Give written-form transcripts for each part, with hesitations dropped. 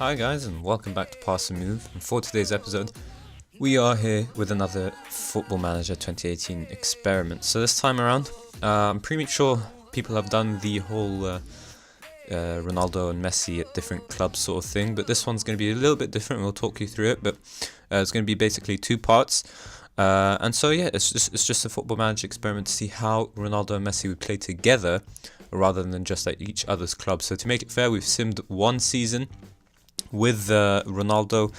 Hi guys, and welcome back to Pass and Move. And for today's episode, we are here with another Football Manager 2018 experiment. So this time around, I'm pretty sure people have done the whole Ronaldo and Messi at different clubs sort of thing, but this one's going to be a little bit different. We'll talk you through it, but it's going to be basically two parts. And so yeah, it's just a Football Manager experiment to see how Ronaldo and Messi would play together rather than just at each other's club. So to make it fair, we've simmed one season with Ronaldo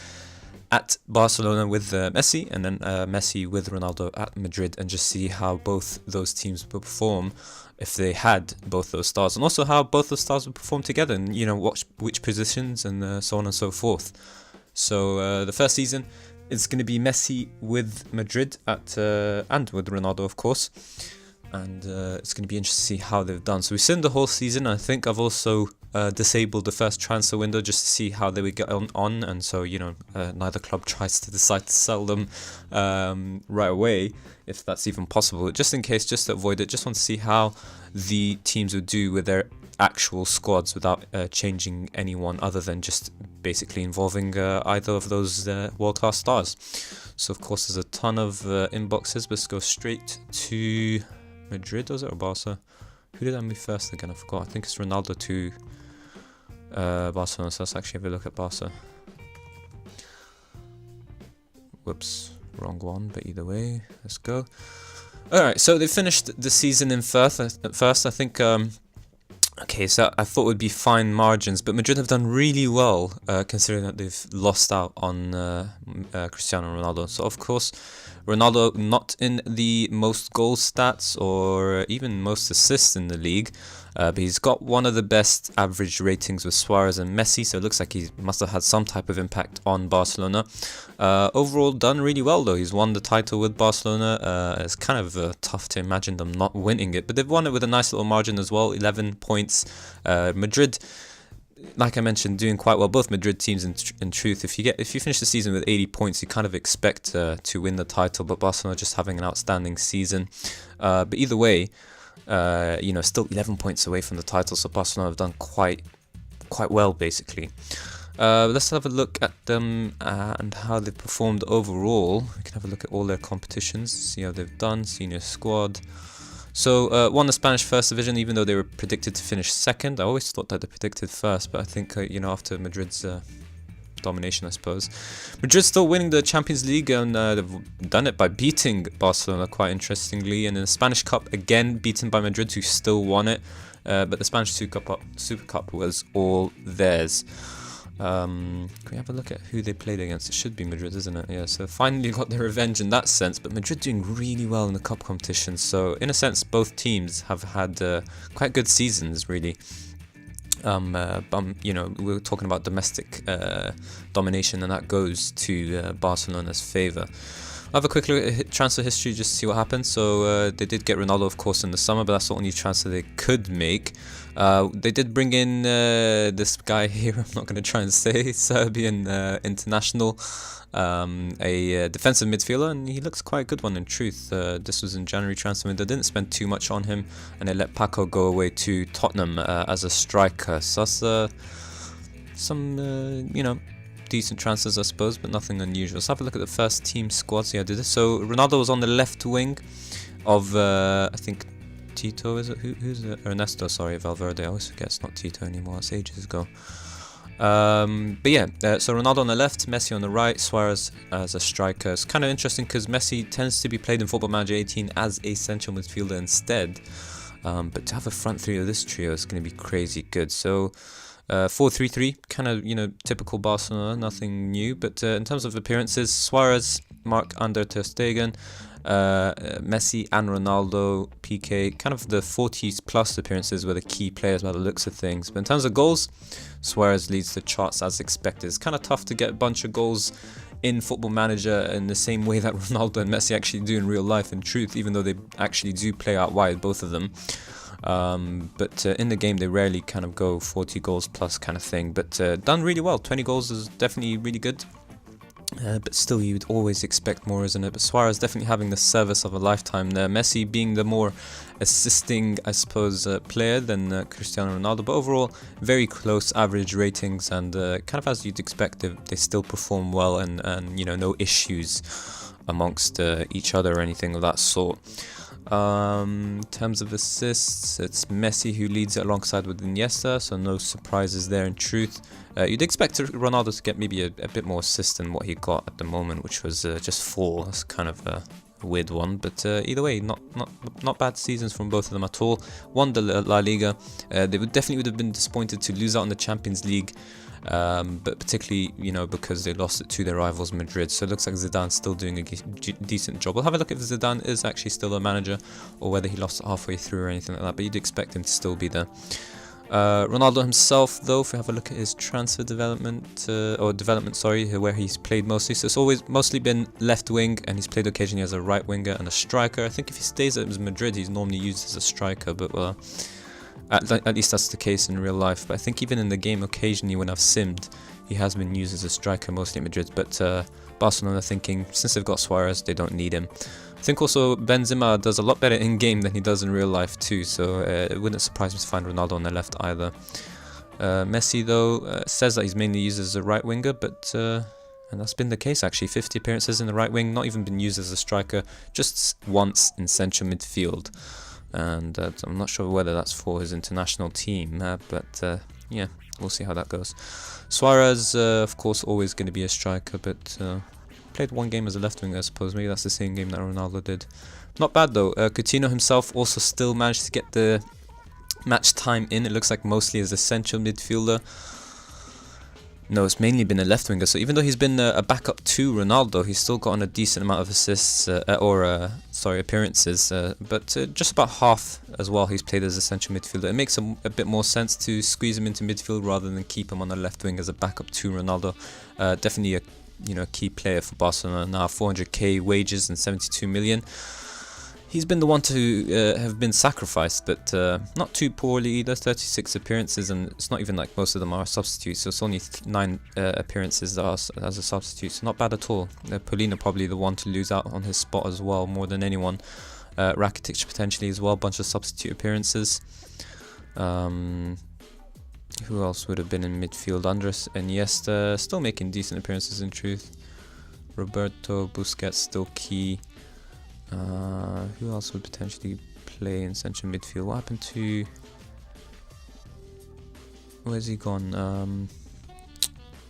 at Barcelona with Messi, and then Messi with Ronaldo at Madrid, and just see how both those teams would perform if they had both those stars, and also how both those stars would perform together, and which positions, and so on and so forth. So the first season is going to be Messi with Madrid and with Ronaldo, of course, and it's going to be interesting to see how they've done. So we've seen the whole season. I think I've also disabled the first transfer window just to see how they would get on, and so neither club tries to decide to sell them right away, if that's even possible. Just in case, just to avoid it, just want to see how the teams would do with their actual squads without changing anyone other than just basically involving either of those world-class stars. So of course there's a ton of inboxes, but let's go straight to Madrid, was it, or Barca? Who did I move first again? I forgot. I think it's Ronaldo to Barcelona, so let's actually have a look at Barca. Whoops, wrong one, but either way, let's go. Alright, so they finished the season in first, I think. Okay, so I thought it would be fine margins, but Madrid have done really well, considering that they've lost out on Cristiano Ronaldo. So of course, Ronaldo not in the most goal stats or even most assists in the league, but he's got one of the best average ratings with Suarez and Messi, so it looks like he must have had some type of impact on Barcelona. Overall, done really well though. He's won the title with Barcelona. It's kind of tough to imagine them not winning it, but they've won it with a nice little margin as well, 11 points. Madrid, like I mentioned, doing quite well. Both Madrid teams, in truth, if you finish the season with 80 points, you kind of expect to win the title, but Barcelona just having an outstanding season. But either way, still 11 points away from the title, so Barcelona have done quite well, basically. Let's have a look at them and how they've performed overall. We can have a look at all their competitions, see how they've done, senior squad. So, won the Spanish First Division, even though they were predicted to finish second. I always thought that they predicted first, but I think, after Madrid's domination, I suppose. Madrid's still winning the Champions League, and they've done it by beating Barcelona, quite interestingly. And in the Spanish Cup, again, beaten by Madrid, who still won it. But the Spanish Super Cup was all theirs. Can we have a look at who they played against? It should be Madrid, isn't it? Yeah, so finally got their revenge in that sense, but Madrid doing really well in the cup competition, so in a sense both teams have had quite good seasons, really. We were talking about domestic domination, and that goes to Barcelona's favour. I'll have a quick look at transfer history just to see what happened. So they did get Ronaldo, of course, in the summer, but that's the only transfer they could make. They did bring in this guy here, I'm not going to try and say, Serbian international, a defensive midfielder, and he looks quite a good one in truth. This was in January transfer window. They didn't spend too much on him, and they let Paco go away to Tottenham as a striker. So that's some, decent transfers, I suppose, but nothing unusual. Let's have a look at the first team squads. Yeah, I did this. So Ronaldo was on the left wing of, I think, Tito, is it? Who's it? Ernesto, sorry, Valverde. I always forget it's not Tito anymore. It's ages ago. But yeah, so Ronaldo on the left, Messi on the right, Suarez as a striker. It's kind of interesting because Messi tends to be played in Football Manager 18 as a central midfielder instead. But to have a front three of this trio is going to be crazy good. So 4-3-3, kind of, typical Barcelona, nothing new. But in terms of appearances, Suarez, Mark under Ter Stegen, Messi and Ronaldo, PK, kind of the 40s plus appearances were the key players by the looks of things. But in terms of goals, Suarez leads the charts as expected. It's kind of tough to get a bunch of goals in Football Manager in the same way that Ronaldo and Messi actually do in real life, in truth, even though they actually do play out wide, both of them. But in the game they rarely kind of go 40 goals plus kind of thing, but done really well. 20 goals is definitely really good. But still, you'd always expect more, isn't it? But Suarez definitely having the service of a lifetime there. Messi being the more assisting, I suppose, player than Cristiano Ronaldo. But overall, very close average ratings, and kind of as you'd expect, they still perform well, and you know, no issues amongst each other or anything of that sort. In terms of assists, it's Messi who leads it alongside with Iniesta, so no surprises there in truth. You'd expect Ronaldo to get maybe a bit more assists than what he got at the moment, which was just 4. That's kind of a weird one, but either way, not bad seasons from both of them at all. Won the La Liga. They definitely would have been disappointed to lose out in the Champions League, but particularly, you know, because they lost it to their rivals Madrid. So it looks like Zidane's still doing a decent job. We'll have a look if Zidane is actually still a manager or whether he lost it halfway through or anything like that, but you'd expect him to still be there. Ronaldo himself, though, if we have a look at his transfer development, where he's played mostly, so it's always mostly been left wing, and he's played occasionally as a right winger and a striker. I think if he stays at Madrid, he's normally used as a striker, but at least that's the case in real life. But I think even in the game, occasionally when I've simmed, he has been used as a striker mostly at Madrid. But Barcelona thinking, since they've got Suarez, they don't need him. I think also Benzema does a lot better in game than he does in real life too, so it wouldn't surprise me to find Ronaldo on the left either. Messi, though, says that he's mainly used as a right winger, but and that's been the case actually. 50 appearances in the right wing, not even been used as a striker, just once in central midfield. And I'm not sure whether that's for his international team, but yeah, we'll see how that goes. Suarez, of course, always going to be a striker, but played one game as a left winger, I suppose. Maybe that's the same game that Ronaldo did. Not bad though. Coutinho himself also still managed to get the match time in. It looks like mostly as a central midfielder. No, it's mainly been a left winger. So even though he's been a backup to Ronaldo, he's still gotten a decent amount of assists appearances. But just about half as well he's played as a central midfielder. It makes a bit more sense to squeeze him into midfield rather than keep him on the left wing as a backup to Ronaldo. Definitely a key player for Barcelona now. 400k wages and 72 million. He's been the one to have been sacrificed, but not too poorly either. 36 appearances, and it's not even like most of them are substitutes, so it's only 9 appearances as a substitute, so not bad at all. Polina probably the one to lose out on his spot as well, more than anyone. Rakitic potentially as well, bunch of substitute appearances. Who else would have been in midfield? Andres Iniesta, still making decent appearances in truth. Roberto Busquets, still key. Who else would potentially play in central midfield? What happened to... Where's he gone?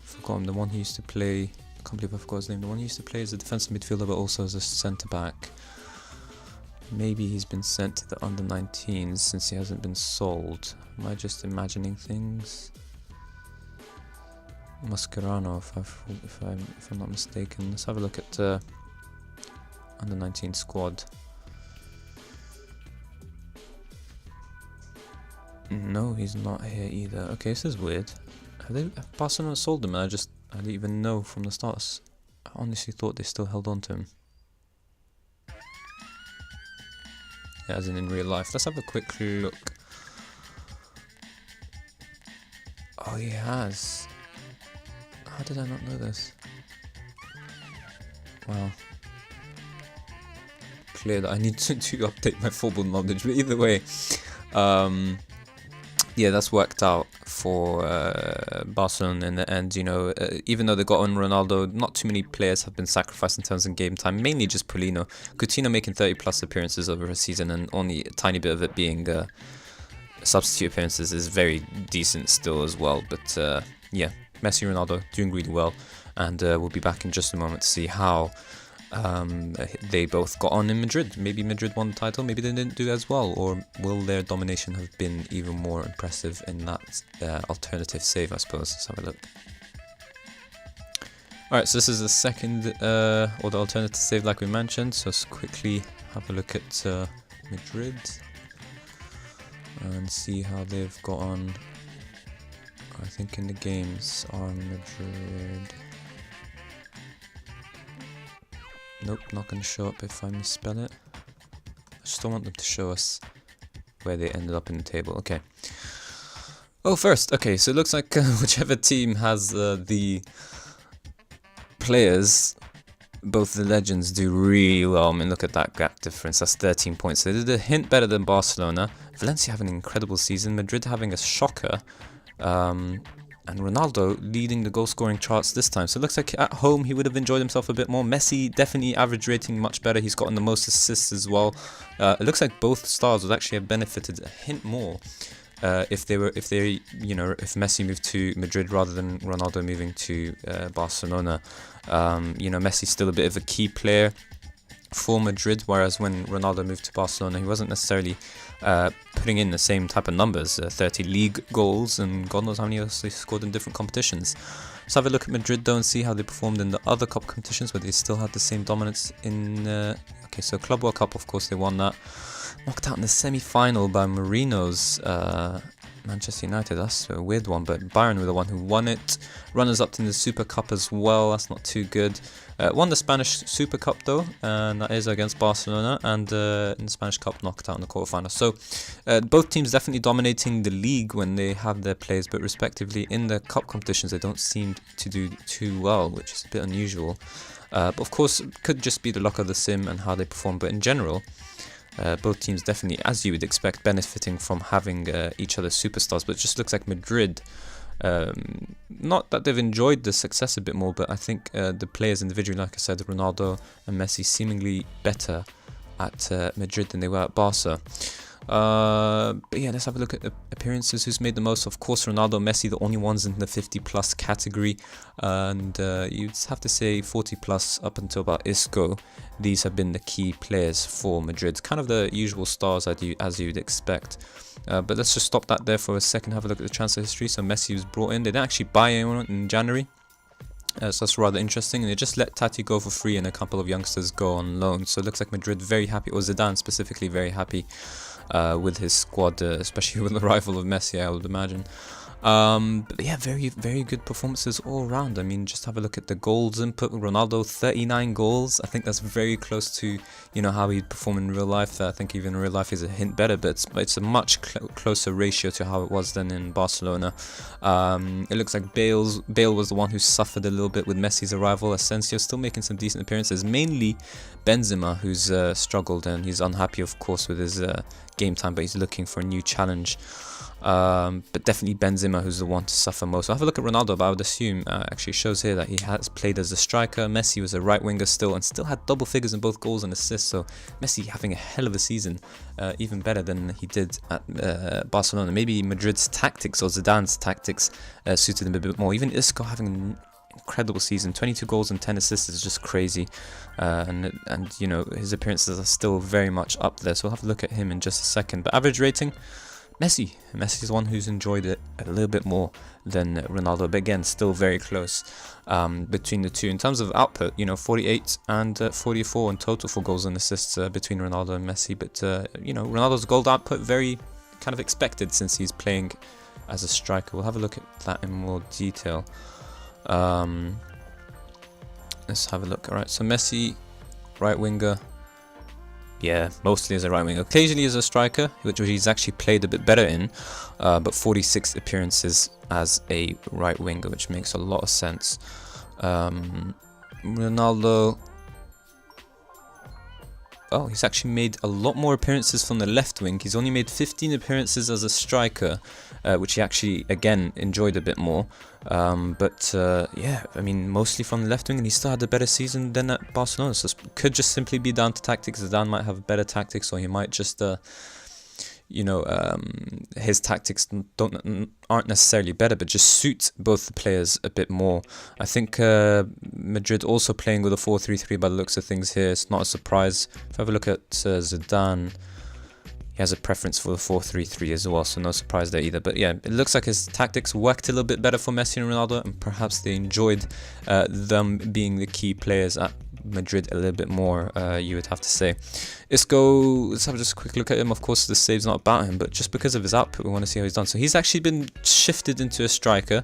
Forgot him. The one he used to play... I can't believe I forgot his name. The one he used to play as a defensive midfielder, but also as a centre-back. Maybe he's been sent to the under-19s since he hasn't been sold. Am I just imagining things? Mascherano, if I'm not mistaken. Let's have a look at under-19 squad. No, he's not here either. Okay, this is weird. Have Barcelona sold him? I didn't even know from the start. I honestly thought they still held on to him. Yeah, as in real life. Let's have a quick look. Oh, he has. How did I not know this? Wow. Clear that I need to update my football knowledge, but either way, yeah, that's worked out for Barcelona in the end. Even though they got on Ronaldo, not too many players have been sacrificed in terms of game time, mainly just Polino. Coutinho making 30 plus appearances over a season, and only a tiny bit of it being substitute appearances is very decent still as well. But yeah, Messi, Ronaldo doing really well, and we'll be back in just a moment to see how they both got on in Madrid. Maybe Madrid won the title, maybe they didn't do as well, or will their domination have been even more impressive in that alternative save, I suppose. Let's have a look. Alright, so this is the second, or the alternative save like we mentioned, so let's quickly have a look at Madrid and see how they've got on. I think in the games are Madrid... Nope, not going to show up if I misspell it. I just don't want them to show us where they ended up in the table. Okay. Oh, first. Okay, so it looks like whichever team has the players, both the legends, do really well. I mean, look at that gap difference. That's 13 points. They did a hint better than Barcelona. Valencia having an incredible season. Madrid having a shocker. And Ronaldo leading the goal-scoring charts this time. So it looks like at home he would have enjoyed himself a bit more. Messi definitely average rating much better. He's gotten the most assists as well. It looks like both stars would actually have benefited a hint more if Messi moved to Madrid rather than Ronaldo moving to Barcelona. Messi's still a bit of a key player for Madrid, whereas when Ronaldo moved to Barcelona, he wasn't necessarily putting in the same type of numbers, 30 league goals, and God knows how many else they scored in different competitions. Let's have a look at Madrid though and see how they performed in the other cup competitions, where they still had the same dominance in... so Club World Cup, of course, they won that. Knocked out in the semi-final by Marino's Manchester United. That's a weird one, but Bayern were the one who won it. Runners up in the Super Cup as well. That's not too good. Won the Spanish Super Cup though, and that is against Barcelona, and in the Spanish Cup knocked out in the quarterfinals. So both teams definitely dominating the league when they have their players, but respectively in the cup competitions they don't seem to do too well, which is a bit unusual. But of course, it could just be the luck of the sim and how they perform. But in general, both teams definitely, as you would expect, benefiting from having each other's superstars. But it just looks like Madrid, not that they've enjoyed the success a bit more, but I think the players individually, like I said, Ronaldo and Messi, seemingly better at Madrid than they were at Barca. But yeah, let's have a look at the appearances. Who's made the most? Of course, Ronaldo, Messi, the only ones in the 50+ category, and you'd have to say 40+ up until about Isco. These have been the key players for Madrid, kind of the usual stars as you'd expect. But let's just stop that there for a second. Have a look at the transfer history. So Messi was brought in. They didn't actually buy anyone in January. So that's rather interesting, and they just let Tati go for free and a couple of youngsters go on loan. So it looks like Madrid very happy, or Zidane specifically very happy with his squad, especially with the arrival of Messi, I would imagine. But yeah, very, very good performances all around. I mean, just have a look at the goals input. Ronaldo, 39 goals. I think that's very close to, how he'd perform in real life. I think even in real life he's a hint better, but it's a much closer ratio to how it was than in Barcelona. It looks like Bale was the one who suffered a little bit with Messi's arrival. Asensio still making some decent appearances. Mainly Benzema, who's struggled, and he's unhappy, of course, with his game time, but he's looking for a new challenge. But definitely Benzema, who's the one to suffer most. I'll have a look at Ronaldo, but I would assume actually shows here that he has played as a striker. Messi was a right winger still, and still had double figures in both goals and assists. So Messi having a hell of a season, even better than he did at Barcelona. Maybe Madrid's tactics or Zidane's tactics suited him a bit more. Even Isco having an incredible season, 22 goals and 10 assists is just crazy, and his appearances are still very much up there. So we'll have a look at him in just a second. But average rating, Messi's one who's enjoyed it a little bit more than Ronaldo, but again, still very close between the two. In terms of output, 48 and 44 in total for goals and assists between Ronaldo and Messi. But, Ronaldo's goal output, very kind of expected since he's playing as a striker. We'll have a look at that in more detail. Let's have a look. Alright, so Messi, right winger. Yeah, mostly as a right winger. Occasionally as a striker, which he's actually played a bit better in, but 46 appearances as a right winger, which makes a lot of sense. Ronaldo, he's actually made a lot more appearances from the left wing. He's only made 15 appearances as a striker, which he actually, again, enjoyed a bit more. Mostly from the left wing, and he still had a better season than at Barcelona. So it could just simply be down to tactics. Zidane might have better tactics, or he might just, his tactics aren't necessarily better, but just suit both the players a bit more. I think Madrid also playing with a 4-3-3 by the looks of things here. It's not a surprise. If I have a look at Zidane, he has a preference for the 4-3-3 as well, so no surprise there either. But yeah, it looks like his tactics worked a little bit better for Messi and Ronaldo, and perhaps they enjoyed them being the key players at Madrid a little bit more, you would have to say. Isco, let's have just a quick look at him. Of course, the save's not about him, but just because of his output, we want to see how he's done. So he's actually been shifted into a striker,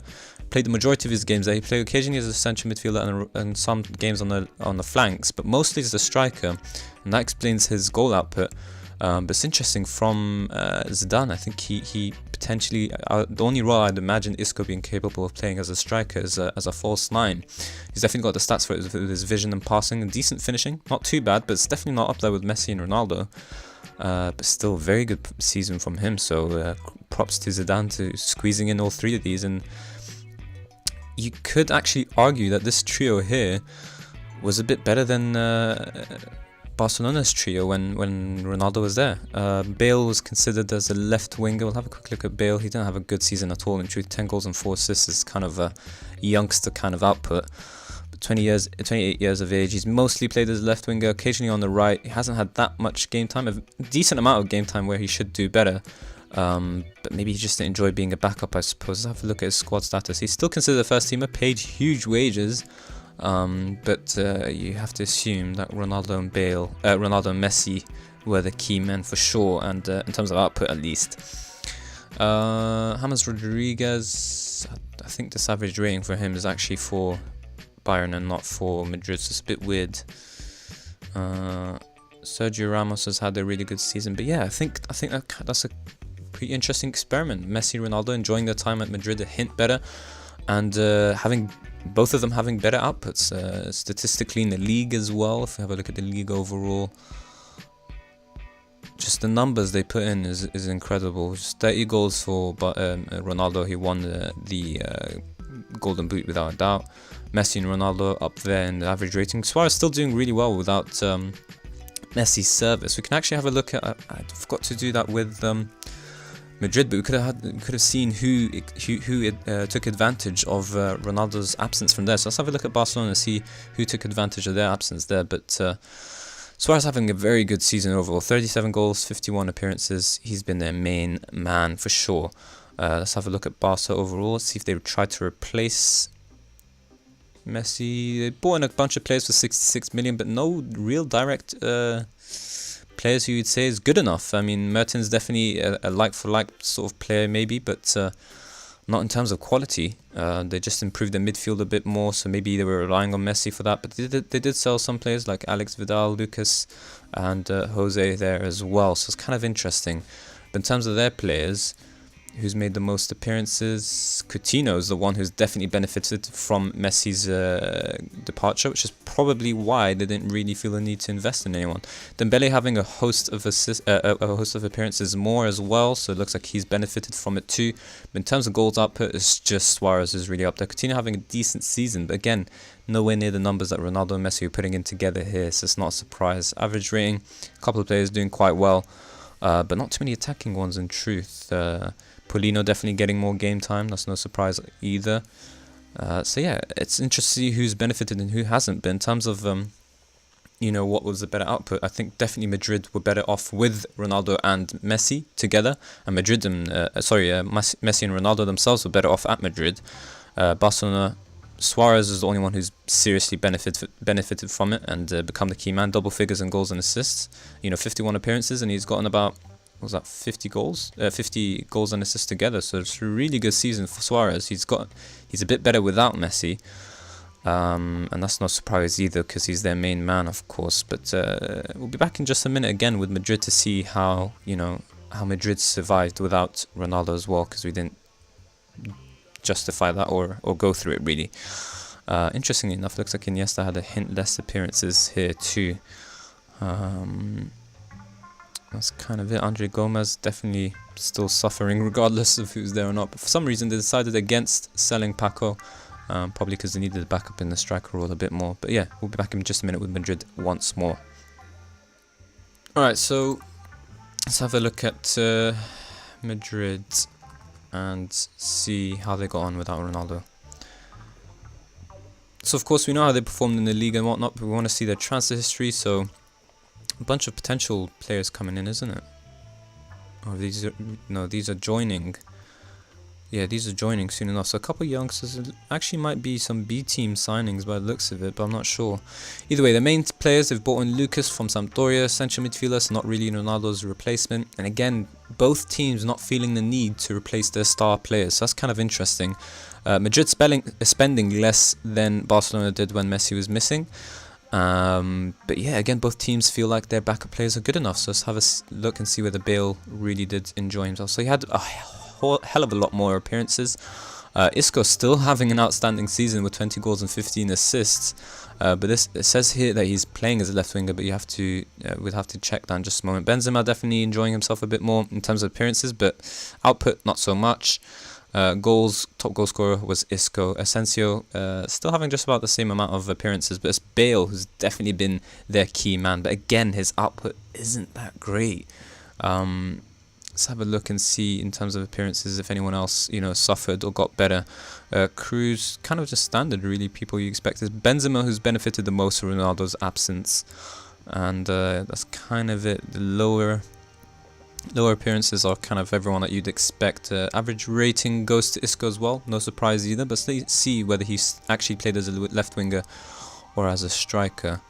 played the majority of his games there. He played occasionally as a central midfielder and some games on the flanks, but mostly as a striker, and that explains his goal output. But it's interesting from Zidane. I think he potentially, the only role I'd imagine Isco being capable of playing as a striker is as a false nine. He's definitely got the stats for it with his vision and passing and decent finishing. Not too bad, but it's definitely not up there with Messi and Ronaldo. But still, very good season from him. So props to Zidane to squeezing in all three of these. And you could actually argue that this trio here was a bit better than Barcelona's trio when Ronaldo was there. Bale was considered as a left winger. We'll have a quick look at Bale. He didn't have a good season at all. In truth, 10 goals and 4 assists is kind of a youngster kind of output. 28 years of age. He's mostly played as a left winger, occasionally on the right. He hasn't had that much game time, a decent amount of game time where he should do better. But maybe he just didn't enjoy being a backup, I suppose. Let's have a look at his squad status. He's still considered a first teamer, paid huge wages. But you have to assume that Ronaldo and Messi were the key men for sure, and in terms of output at least. James Rodriguez, I think this average rating for him is actually for Bayern and not for Madrid, so it's a bit weird. Sergio Ramos has had a really good season, but yeah, I think that's a pretty interesting experiment. Messi, Ronaldo enjoying their time at Madrid a hint better, and having both of them having better outputs statistically in the league as well. If we have a look at the league overall, just the numbers they put in is incredible. Just 30 goals for Ronaldo. He won the Golden Boot without a doubt. Messi and Ronaldo up there in the average rating. Suarez still doing really well without Messi's service. We can actually have a look at. I forgot to do that with Madrid, but we could have seen who took advantage of Ronaldo's absence from there. So let's have a look at Barcelona and see who took advantage of their absence there. But Suarez having a very good season overall. 37 goals, 51 appearances. He's been their main man for sure. Let's have a look at Barca overall. Let's see if they would try to replace Messi. They bought in a bunch of players for 66 million, but no real direct players who you'd say is good enough. I mean, Mertens definitely a like-for-like sort of player maybe, but not in terms of quality. They just improved their midfield a bit more, so maybe they were relying on Messi for that. But they did sell some players like Alex Vidal, Lucas, and Jose there as well. So it's kind of interesting. But in terms of their players, who's made the most appearances, Coutinho is the one who's definitely benefited from Messi's departure, which is probably why they didn't really feel the need to invest in anyone. Dembele having a host of appearances more as well, so it looks like he's benefited from it too. But in terms of goals output, it's just Suarez is really up there. Coutinho having a decent season, but again, nowhere near the numbers that Ronaldo and Messi are putting in together here, so it's not a surprise. Average rating, a couple of players doing quite well, but not too many attacking ones in truth. Paulino definitely getting more game time. That's no surprise either. So yeah, it's interesting to see who's benefited and who hasn't. But in terms of what was the better output, I think definitely Madrid were better off with Ronaldo and Messi together, and Messi and Ronaldo themselves were better off at Madrid. Barcelona, Suarez is the only one who's seriously benefited from it and become the key man. Double figures in goals and assists. 51 appearances, and he's gotten about 50 goals and assists together. So it's a really good season for Suarez. He's a bit better without Messi, and that's no surprise either because he's their main man, of course. But we'll be back in just a minute again with Madrid to see how Madrid survived without Ronaldo as well, because we didn't justify that or go through it really. Interestingly enough, looks like Iniesta had a hint less appearances here too. That's kind of it. Andre Gomez definitely still suffering regardless of who's there or not. But for some reason they decided against selling Paco. Probably because they needed a backup in the striker role a bit more. But yeah, we'll be back in just a minute with Madrid once more. Alright, so let's have a look at Madrid and see how they got on without Ronaldo. So of course we know how they performed in the league and whatnot, but we want to see their transfer history. So a bunch of potential players coming in, isn't it? Oh, these are joining. Yeah, these are joining soon enough. So a couple of youngsters. Actually might be some B team signings by the looks of it, but I'm not sure. Either way, the main players, they've brought in Lucas from Sampdoria, central midfielder, so not really Ronaldo's replacement. And again, both teams not feeling the need to replace their star players. So that's kind of interesting. Madrid spending less than Barcelona did when Messi was missing. But yeah, again, both teams feel like their backup players are good enough. So let's have a look and see whether Bale really did enjoy himself. So he had a hell of a lot more appearances. Isco still having an outstanding season with 20 goals and 15 assists. But it says here that he's playing as a left winger, but you have to we'd have to check that in just a moment. Benzema definitely enjoying himself a bit more in terms of appearances, but output not so much. Goals, top goal scorer was Isco. Asensio still having just about the same amount of appearances, but it's Bale who's definitely been their key man. But again, his output isn't that great. Let's have a look and see in terms of appearances if anyone else, suffered or got better. Cruz, kind of just standard, really. People you expect is Benzema, who's benefited the most from Ronaldo's absence, and that's kind of it. The lower appearances are kind of everyone that you'd expect. Average rating goes to Isco as well, no surprise either. But let's see whether he's actually played as a left winger or as a striker.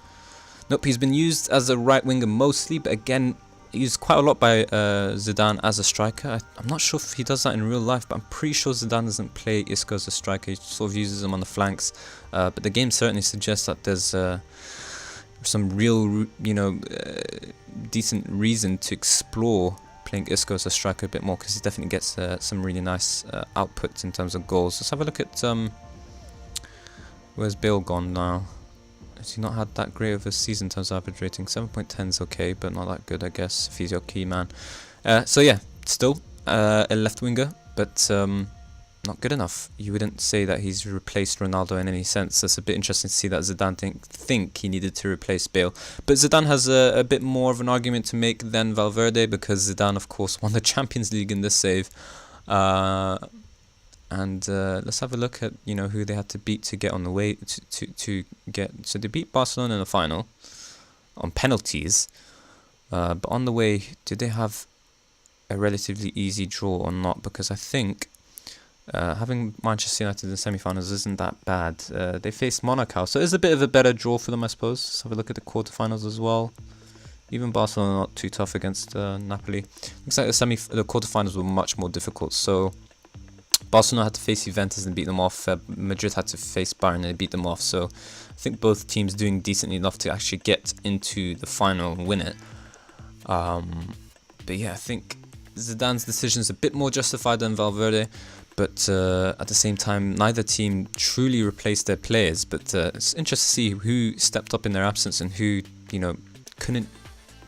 Nope, he's been used as a right winger mostly, but again, used quite a lot by Zidane as a striker. I'm not sure if he does that in real life, but I'm pretty sure Zidane doesn't play Isco as a striker. He sort of uses him on the flanks. But the game certainly suggests that there's some real, decent reason to explore playing Isco as a striker a bit more, because he definitely gets some really nice outputs in terms of goals. Let's have a look at where's Bale gone now. Has he not had that great of a season in terms of average rating? 7.10 is okay, but not that good, I guess, if he's your key man. So yeah, still a left winger, but not good enough. You wouldn't say that he's replaced Ronaldo in any sense. It's a bit interesting to see that Zidane think he needed to replace Bale. But Zidane has a bit more of an argument to make than Valverde, because Zidane, of course, won the Champions League in this save. And let's have a look at who they had to beat to get on the way to get. So they beat Barcelona in the final on penalties, but on the way, did they have a relatively easy draw or not? Because I think having Manchester United in the semi-finals isn't that bad. They faced Monaco, so it's a bit of a better draw for them, I suppose. Let's have a look at the quarterfinals as well. Even Barcelona not too tough against Napoli. Looks like the quarterfinals were much more difficult. So Barcelona had to face Juventus and beat them off. Madrid had to face Bayern and beat them off. So I think both teams doing decently enough to actually get into the final and win it. But yeah, I think Zidane's decision is a bit more justified than Valverde. But at the same time, neither team truly replaced their players. But it's interesting to see who stepped up in their absence and who, couldn't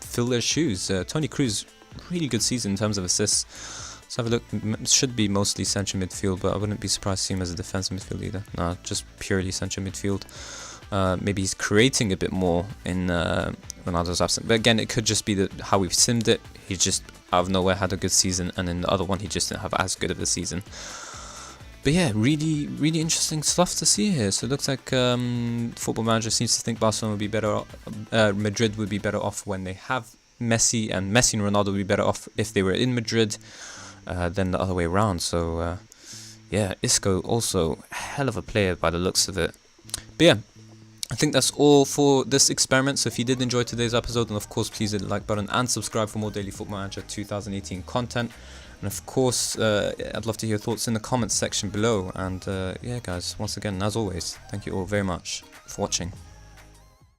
fill their shoes. Toni Kroos, really good season in terms of assists. Let's have a look. Should be mostly central midfield, but I wouldn't be surprised to see him as a defensive midfield either. No, just purely central midfield. Maybe he's creating a bit more in Ronaldo's absence. But again, it could just be how we've simmed it. He just out of nowhere had a good season, and in the other one, he just didn't have as good of a season. But yeah, really, really interesting stuff to see here. So it looks like Football Manager seems to think Barcelona would be better. Madrid would be better off when they have Messi, and Messi and Ronaldo would be better off if they were in Madrid. Than the other way around. So yeah, Isco also a hell of a player by the looks of it. But yeah, I think that's all for this experiment. So if you did enjoy today's episode, then of course please hit the like button and subscribe for more daily Football Manager 2018 content. And of course I'd love to hear your thoughts in the comments section below. And yeah guys, once again, as always, thank you all very much for watching.